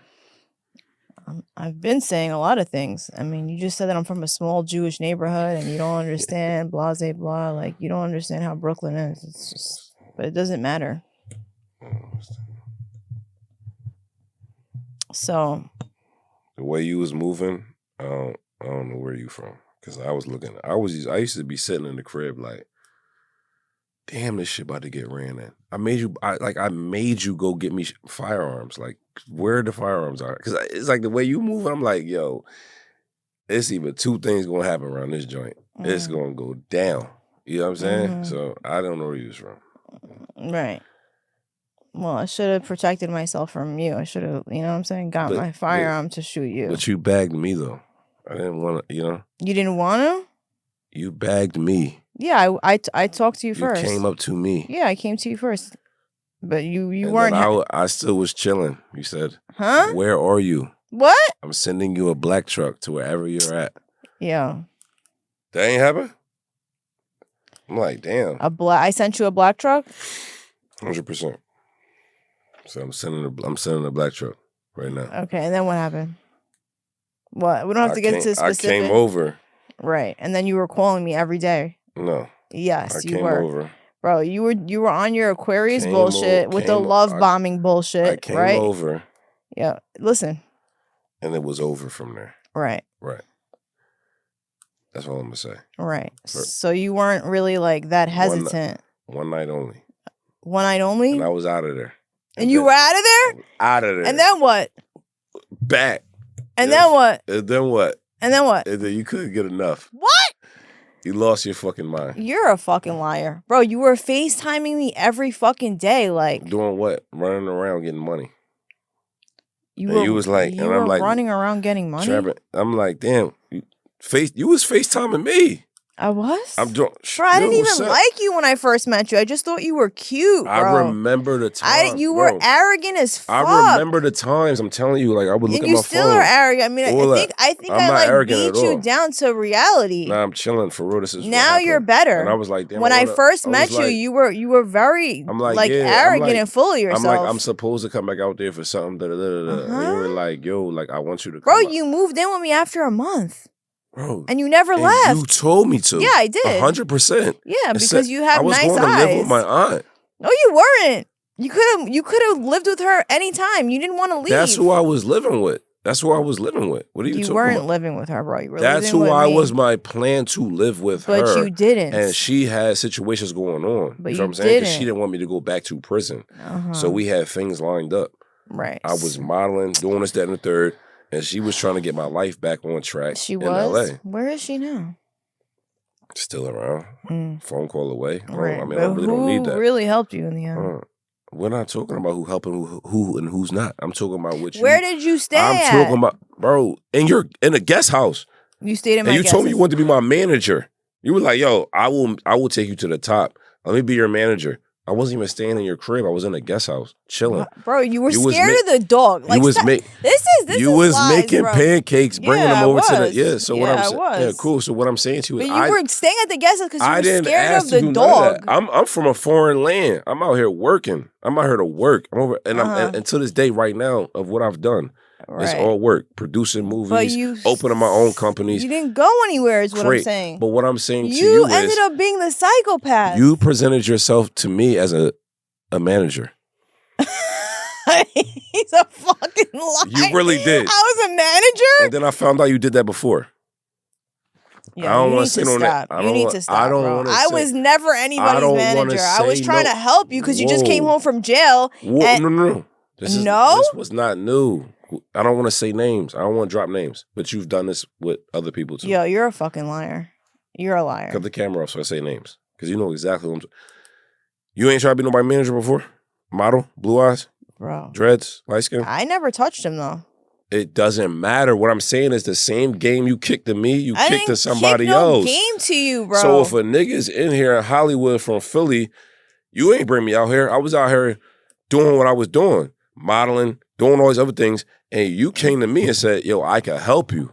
I've been saying a lot of things. I mean, you just said that I'm from a small Jewish neighborhood and you don't understand, blah, blah, blah. Like, you don't understand how Brooklyn is. It's just, but it doesn't matter. So. The way you was moving, I don't know where you from. Because I used to be sitting in the crib like, damn, this shit about to get ran in. I made you go get me firearms. Like, where the firearms are? Because it's like the way you move, I'm like, yo, it's even two things going to happen around this joint. It's going to go down. You know what I'm saying? So I don't know where you was from. Right. Well, I should have protected myself from you. I should have, you know what I'm saying, got my firearm to shoot you. But you bagged me, though. I didn't want to, you know. You didn't want to? You bagged me. Yeah, I talked to you first. You came up to me. Yeah, I came to you first. But you and weren't. I still was chilling. You said, huh? Where are you? What? I'm sending you a black truck to wherever you're at. Yeah. That ain't happen? I'm like, damn. I sent you a black truck? 100%. So I'm sending a black truck right now. Okay, and then what happened? What? We don't have to get into specifics. I came over. Right, and then you were calling me every day. No. Yes, you came were. Over. Bro, you were on your Aquarius bullshit with the love bombing bullshit, I came right? over. Yeah, listen. And it was over from there. Right. Right. That's all I'm gonna say. Right. So you weren't really like that hesitant. One night only. One night only? And I was out of there. And you were out of there? Out of there. And then what? Back. And then what? And then what? And then what? And then you couldn't get enough. What? You lost your fucking mind. You're a fucking liar. Bro, you were FaceTiming me every fucking day, like. Doing what? Running around getting money. You was like, you were running around getting money? I'm like, damn, you was FaceTiming me. I was? I'm doing. Bro, I didn't even like you when I first met you. I just thought you were cute, bro. I remember the time. You were arrogant as fuck. I remember the times. I'm telling you, like I would look at my phone. You still are arrogant. I mean, I think I like beat you down to reality. Nah, I'm chilling for real. This is now you're better. And I was like, damn, when I first met you, you were very arrogant and full of yourself. I'm like, I'm supposed to come back out there for something. And you were like, yo, like I want you to. Bro, you moved in with me after a month. Bro, and you never left. You told me to. Yeah, I did. 100%. Yeah, because you have nice eyes. I was going to live with my aunt. No, you weren't. You could have lived with her anytime. You didn't want to leave. That's who I was living with. What are you talking about? You weren't living with her, bro. You were That's living who with I me. was my plan to live with her. But you didn't. And she had situations going on. But you know what I'm saying? Because she didn't want me to go back to prison. So we had things lined up. Right. I was modeling, doing this, that, and the third. And she was trying to get my life back on track in LA. Where is she now? Still around. Phone call away. Right. I mean, I really don't need that. Who really helped you in the end? We're not talking about who helping who and who's not. I'm talking about which. Where did you stay I'm talking about, bro, in a guest house. You stayed in my guest house. And you told me you wanted to be my manager. You were like, yo, I will take you to the top. Let me be your manager. I wasn't even staying in your crib. I was in a guest house, chilling. Bro, you were scared of the dog. Like, you was making pancakes, bringing them over to the So what I'm saying, yeah, cool. So what I'm saying to you is, you were staying at the guest house because you were scared of the dog. I'm from a foreign land. I'm out here working. I'm out here to work. I'm over, and to this day, right now, of what I've done. Right. It's all work, producing movies, opening my own companies. You didn't go anywhere is what I'm saying. But what I'm saying to you is... You ended up being the psychopath. You presented yourself to me as a manager. He's a fucking liar. You really did. I was a manager? And then I found out you did that before. Yeah, I don't want to sit on that. You need to stop, bro. I was never anybody's manager. I was trying to help you because you just came home from jail. No. This was not new. I don't want to say names. I don't want to drop names. But you've done this with other people too. Yo, you're a fucking liar. You're a liar. Cut the camera off so I say names. Because you know exactly what I'm You ain't tried to be nobody's manager before? Model? Blue eyes? Bro. Dreads? Light skin? I never touched him though. It doesn't matter. What I'm saying is the same game you kicked to me, you kicked to somebody else. I didn't kick no game to you, bro. So if a nigga's in here in Hollywood from Philly, you ain't bring me out here. I was out here doing what I was doing. Modeling, doing all these other things. And you came to me and said, yo, I can help you.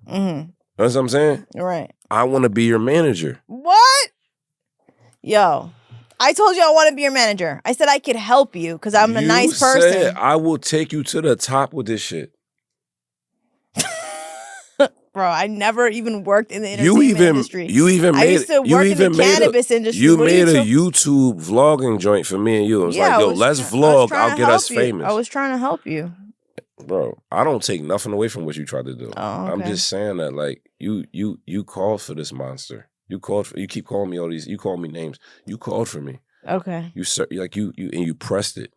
Mm-hmm. That's what I'm saying? Right. I want to be your manager. What? Yo, I told you I want to be your manager. I said I could help you because I'm a nice person. You said I will take you to the top with this shit. Bro, I never even worked in the entertainment industry. I used to work in the cannabis industry. You made a YouTube vlogging joint for me and you. It was like, yo, let's vlog. I'll get us famous. I was trying to help you. Bro, I don't take nothing away from what you tried to do. Oh, okay. I'm just saying that, like, you called for this monster. You keep calling me all these. You call me names. You called for me. Okay. You pressed it.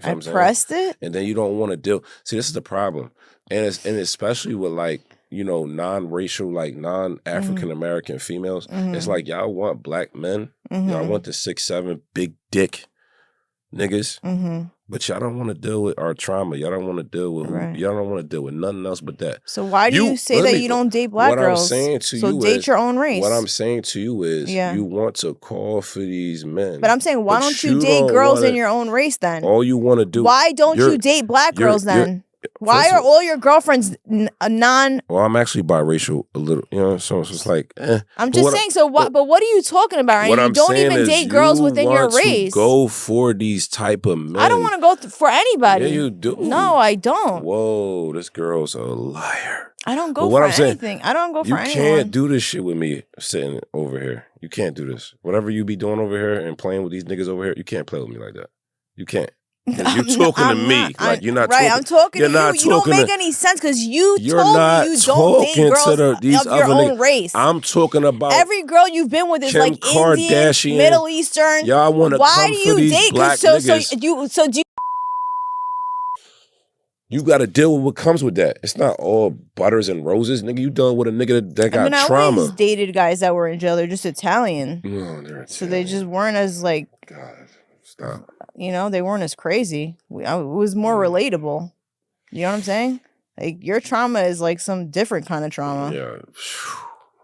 You know I pressed it, and then you don't want to deal. See, this is the problem, and especially with like non-racial, like non-African American females. It's like y'all want black men. Y'all want the 6'7" big dick niggas. But y'all don't want to deal with our trauma. Y'all don't want to deal with y'all don't want to deal with nothing else but that. So why do you say that you don't date black girls? What I'm saying to you so date your own race. What I'm saying to you is you want to call for these men. But I'm saying, why don't you date girls in your own race then? All you want to do. Why don't you date black girls then? Why are all your girlfriends non? Well, I'm actually biracial a little, you know. So it's just like, I'm just saying. So what? But what are you talking about? What you I'm don't saying even is date girls within your race. Go for these type of men. I don't want to go for anybody. Yeah, you do. No, I don't. Whoa, this girl's a liar. I don't go for anything. I don't go for anyone. You can't do this shit with me sitting over here. You can't do this. Whatever you be doing over here and playing with these niggas over here, you can't play with me like that. You can't. You're talking to me. Like, you're not right, talking. I'm talking to you. Not you don't make any sense because you told me you don't date girls of your own race. I'm talking about every girl you've been with is like Kardashian, Indian, Middle Eastern. Y'all want to come for these black niggas. So do you... You got to deal with what comes with that. It's not all butters and roses, nigga. You done with a nigga that got trauma. I always dated guys that were in jail. They're just Italian. No, they're Italian. So they just weren't as like... God, stop. You know, they weren't as crazy. It was more relatable. You know what I'm saying? Like, your trauma is like some different kind of trauma. Yeah.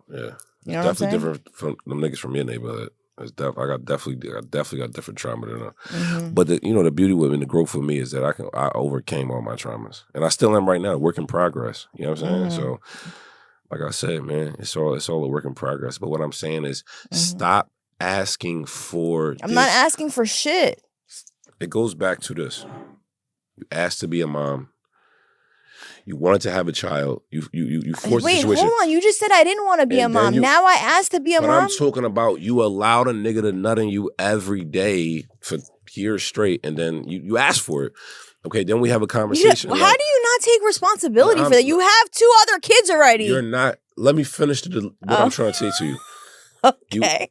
Yeah. You know what I'm saying? Definitely different from them niggas from your neighborhood. I definitely got different trauma than them. Mm-hmm. But the beauty with and the growth for me is that I overcame all my traumas. And I still am right now, work in progress. You know what I'm saying? Mm-hmm. So, like I said, man, it's all a work in progress. But what I'm saying is stop asking for I'm not asking for shit. It goes back to this. You asked to be a mom. You wanted to have a child. You forced the situation. Wait, hold on. You just said I didn't want to be a mom. Now I asked to be a mom? I'm talking about you allowed a nigga to nut in you every day for years straight, and then you asked for it. Okay, then we have a conversation. How do you not take responsibility for that? You have 2 other kids already. You're not. Let me finish what I'm trying to say to you. Okay.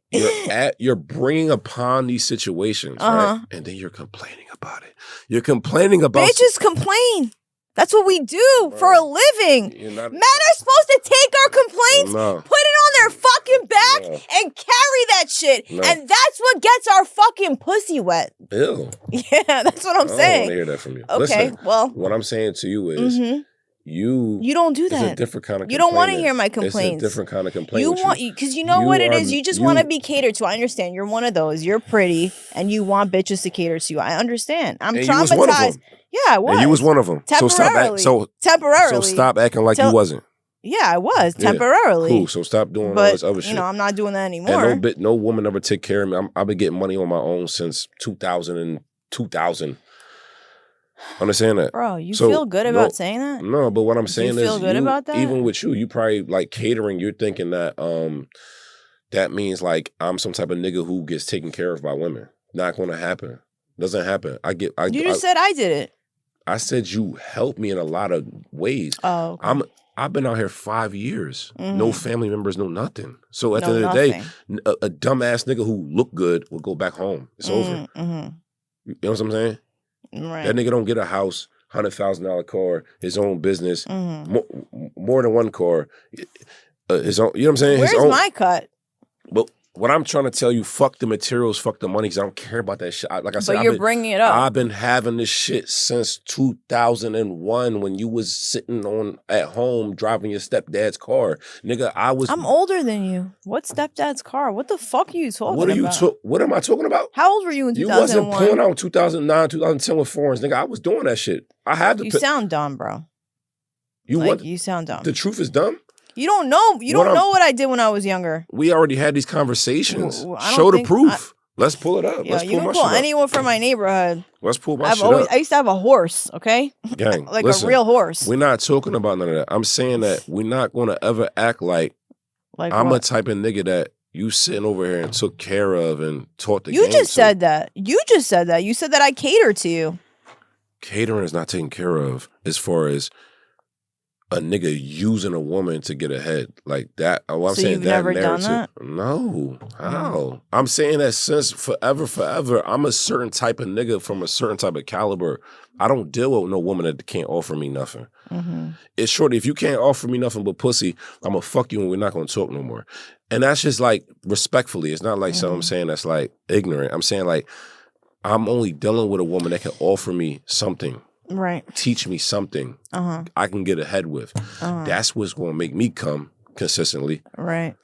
You're bringing upon these situations, right? And then you're complaining about it. You're complaining about... Bitches complain. That's what we do for a living. Men are supposed to take our complaints, put it on their fucking back, and carry that shit. And that's what gets our fucking pussy wet. Ew. Yeah, that's what I'm saying. I don't want to hear that from you. Okay, listen, well... What I'm saying to you is... You don't do that. It's a different kind of You don't want to hear my complaints. It's a different kind of complaint. Because you know what it is? You just want to be catered to. I understand. You're one of those. You're pretty and you want bitches to cater to you. I understand. I'm traumatized. Yeah, I was. And you was one of them. Temporarily. So stop acting like you wasn't. Yeah, I was. Temporarily. Cool. So stop doing all this other shit. I'm not doing that anymore. And no woman ever take care of me. I've been getting money on my own since 2000. Understand that, bro? You feel good about saying that? No, but what I'm saying is, you feel good about that? Even with you probably like catering. You're thinking that that means like I'm some type of nigga who gets taken care of by women. Not going to happen. Doesn't happen. You just said I did it. I said you helped me in a lot of ways. Oh, okay. I've been out here 5 years. No family members, no nothing. So at the end of the day, a dumbass nigga who look good will go back home. It's over. You know what I'm saying? Right. That nigga don't get a house, $100,000 car, his own business, more than one car, his own. You know what I'm saying? Where's my cut? But what I'm trying to tell you, fuck the materials, fuck the money, because I don't care about that shit. Like I said, but you're bringing it up. I've been having this shit since 2001 when you was sitting at home driving your stepdad's car. Nigga, I'm older than you. What stepdad's car? What the fuck are you talking about? What am I talking about? How old were you in 2001? You wasn't pulling out in 2009, 2010 with foreigns. Nigga, I was doing that shit. I had to. You sound dumb, bro. You sound dumb. The truth is dumb? You don't know. You don't know what I did when I was younger. We already had these conversations. Show the proof. Let's pull it up. Yeah, you can pull anyone from my neighborhood. Let's pull my shit up. I used to have a horse, okay? Gang, like a real horse. We're not talking about none of that. I'm saying that we're not going to ever act like I'm a type of nigga that you sitting over here and took care of and taught the game. You just said that. You said that I cater to you. Catering is not taken care of as far as a nigga using a woman to get ahead like that. I'm saying you've that never narrative. Done that? No, how? I'm saying that since forever, I'm a certain type of nigga from a certain type of caliber. I don't deal with no woman that can't offer me nothing. It's short. If you can't offer me nothing but pussy, I'm gonna fuck you and we're not gonna talk no more. And that's just like respectfully. It's not like something I'm saying that's like ignorant. I'm saying like I'm only dealing with a woman that can offer me something. Right. Teach me something I can get ahead with. That's what's going to make me come consistently. Right.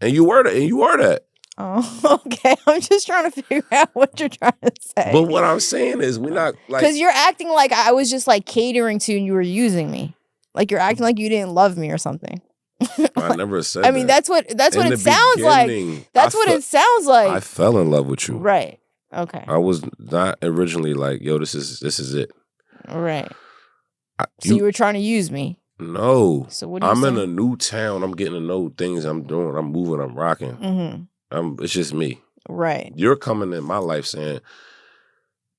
And you are that. Oh, okay. I'm just trying to figure out what you're trying to say. But what I'm saying is we're not like... Because you're acting like I was just like catering to and you were using me. Like you're acting like you didn't love me or something. I never said I mean, that's what it sounds like. That's what it sounds like. I fell in love with you. Right. Okay. I was not originally like, yo, this is it. Right. So you were trying to use me. No. So what are you I'm saying? in a new town. I'm getting to know things I'm doing. I'm moving. I'm rocking. Mm-hmm. It's just me. Right. You're coming in my life saying,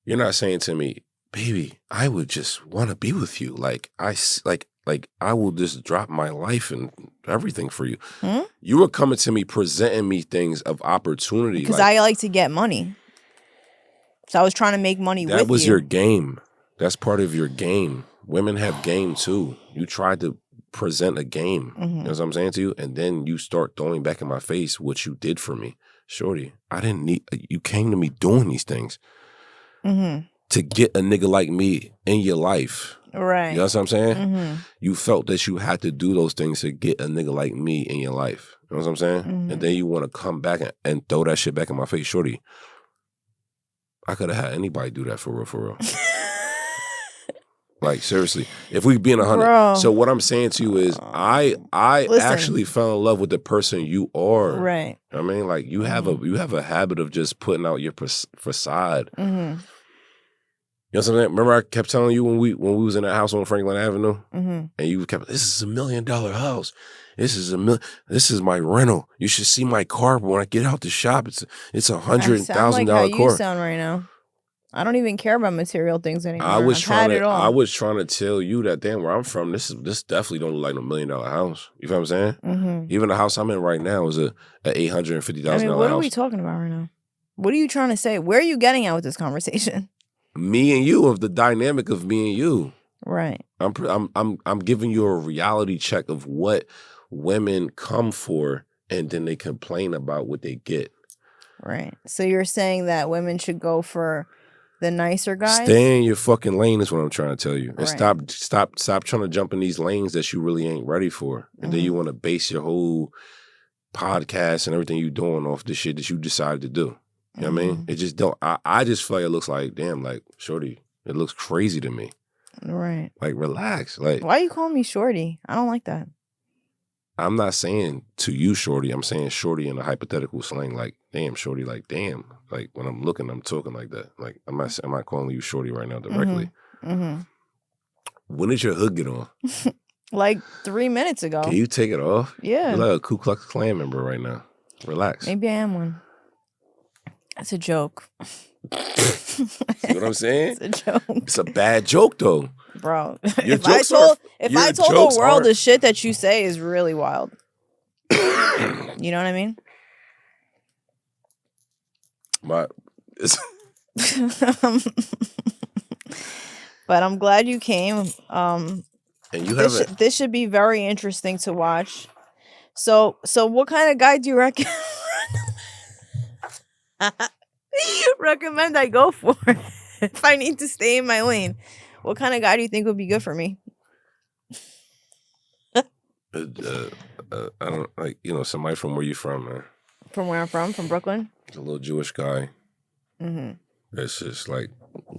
you're not saying to me, baby, I would just want to be with you. Like I will just drop my life and everything for you. Hmm? You were coming to me, presenting me things of opportunity. Because I like to get money. So I was trying to make money with you. That was your game. That's part of your game. Women have game too. You tried to present a game. Mm-hmm. You know what I'm saying to you? And then you start throwing back in my face what you did for me. Shorty, you came to me doing these things to get a nigga like me in your life. Right. You know what I'm saying? Mm-hmm. You felt that you had to do those things to get a nigga like me in your life. You know what I'm saying? Mm-hmm. And then you want to come back and throw that shit back in my face. Shorty, I could have had anybody do that for real. Like, seriously. If we being 100. So what I'm saying to you is I actually fell in love with the person you are. Right. I mean, like, you have a habit of just putting out your facade. Mm-hmm. You know what I'm saying? Remember I kept telling you when we was in that house on Franklin Avenue? Mm-hmm. And you kept, this is $1 million house. This is my rental. You should see my car. But when I get out the shop, it's $100,000 like car. You sound right now. I don't even care about material things anymore. I was trying to tell you that, damn, where I'm from, this definitely don't look like $1 million house. You feel what I'm saying? Mm-hmm. Even the house I'm in right now is a $850,000 house. What are we talking about right now? What are you trying to say? Where are you getting at with this conversation? Me and you, of the dynamic of me and you. Right. I'm giving you a reality check of what women come for, and then they complain about what they get. Right. So you're saying that women should go for the nicer guys? Stay in your fucking lane is what I'm trying to tell you. And stop trying to jump in these lanes that you really ain't ready for. And then you want to base your whole podcast and everything you doing off the shit that you decided to do. You know what I mean? It just don't. I just feel like it looks like, damn, like, shorty, it looks crazy to me. Right. Like, relax. Like, why are you calling me shorty? I don't like that. I'm not saying to you, shorty. I'm saying shorty in a hypothetical slang. Like, damn, shorty. Like, damn. Like, when I'm looking, I'm talking like that. Like, I'm not calling you shorty right now directly. Mm-hmm. When did your hood get on? Like 3 minutes ago. Can you take it off? Yeah. You're like a Ku Klux Klan member right now. Relax. Maybe I am one. That's a joke. See what I'm saying? It's a joke. It's a bad joke, though. Bro, if I told the world the shit that you say is really wild. You know what I mean? But I'm glad you came. And you this should be very interesting to watch. So what kind of guy do you recommend I go for if I need to stay in my lane? What kind of guy do you think would be good for me? I don't like, somebody from where you from, man. From where I'm from Brooklyn. A little Jewish guy. Mm-hmm. It's just like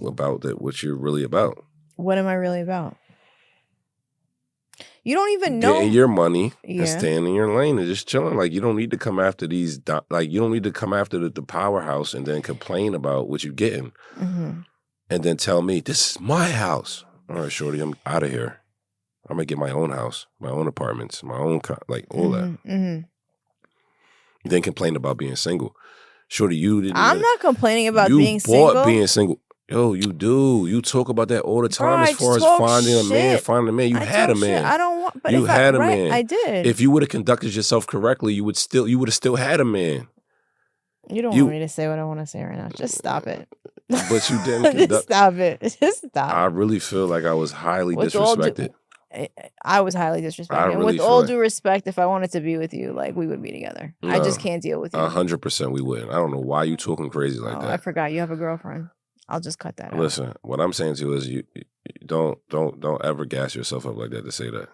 about that. What you're really about? What am I really about? You don't even know. Getting your money and staying in your lane and just chilling. Like, you don't need to come after these. Like, you don't need to come after the powerhouse and then complain about what you're getting. Mm-hmm. And then tell me, this is my house. All right, shorty, I'm out of here. I'm going to get my own house, my own apartments, my own, all that. Mm-hmm. You then complain about being single. Shorty, you didn't. I'm not complaining about being single. You bought being single. Yo, you do. You talk about that all the time. Bro, as far as finding a man. You had a man. Shit. I don't want. But you had a man. I did. If you would have conducted yourself correctly, you would have still had a man. You don't want me to say what I want to say right now. Just stop it. But you didn't conduct. Just stop it. Just stop. I really feel like I was highly disrespected. I was highly disrespected. And with all due respect, if I wanted to be with you, like, we would be together. No, I just can't deal with you. 100% we wouldn't. I don't know why you talking crazy like that. I forgot you have a girlfriend. I'll just cut that out. Listen, what I'm saying to you is you don't ever gas yourself up like that to say that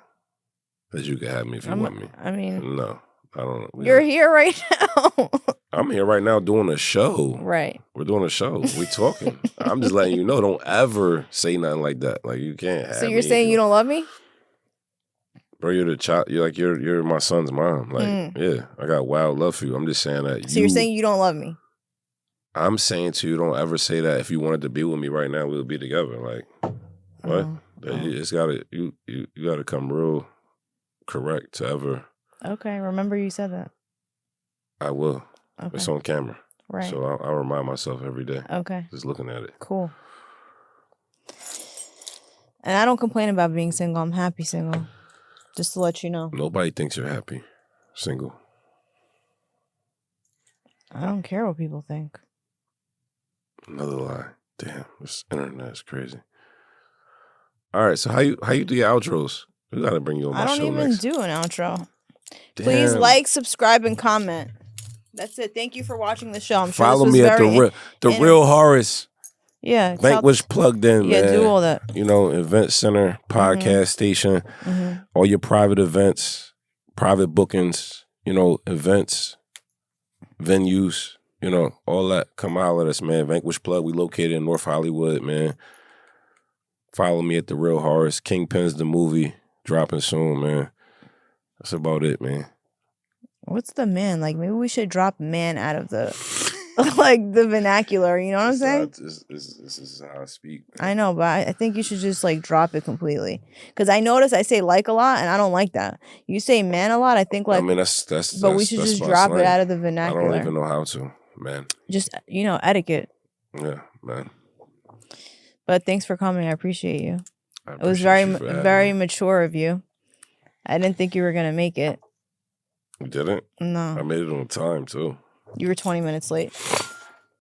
you can have me if you want me. I mean, no, I don't know. You're here right now. I'm here right now doing a show. Right. We're doing a show. We talking. I'm just letting you know. Don't ever say nothing like that. Like you can't. Have So you're saying you don't love me? Bro, you're the child. You're like you're my son's mom. Like yeah, I got wild love for you. I'm just saying that. So you're saying you don't love me? I'm saying to you, don't ever say that. If you wanted to be with me right now, we'll be together. Like what? It's gotta you gotta come real correct to ever. Okay, remember you said that. I will. Okay. It's on camera. Right. So I'll remind myself every day. Okay. Just looking at it. Cool. And I don't complain about being single. I'm happy single. Just to let you know. Nobody thinks you're happy single. I don't care what people think. Another lie. Damn, this internet is crazy. All right, so how you do your outros? We gotta bring you on my show next. I don't even do an outro. Damn. Please like, subscribe, and comment. That's it. Thank you for watching the show. I'm sure Follow me at the real Horace. Yeah. Vanquish plugged in, yeah, man. do all that. You know, event center, podcast station, all your private events, private bookings, you know, events, venues, you know, all that. Come holler at us, man. Vanquish Plug. We located in North Hollywood, man. Follow me at the real Horace. Kingpin's the movie dropping soon, man. That's about it, man. What's the man? Like, maybe we should drop man out of the, like, the vernacular. You know what I'm saying? This is how I speak, man. I know, but I think you should just, like, drop it completely. Because I notice I say like a lot, and I don't like that. You say man a lot, I think, like... I mean, that's but we should just drop it out of the vernacular. I don't even know how to, man. Just, you know, etiquette. Yeah, man. But thanks for coming. I appreciate you. It was very mature of you. I didn't think you were going to make it. You didn't? No. I made it on time, too. You were 20 minutes late.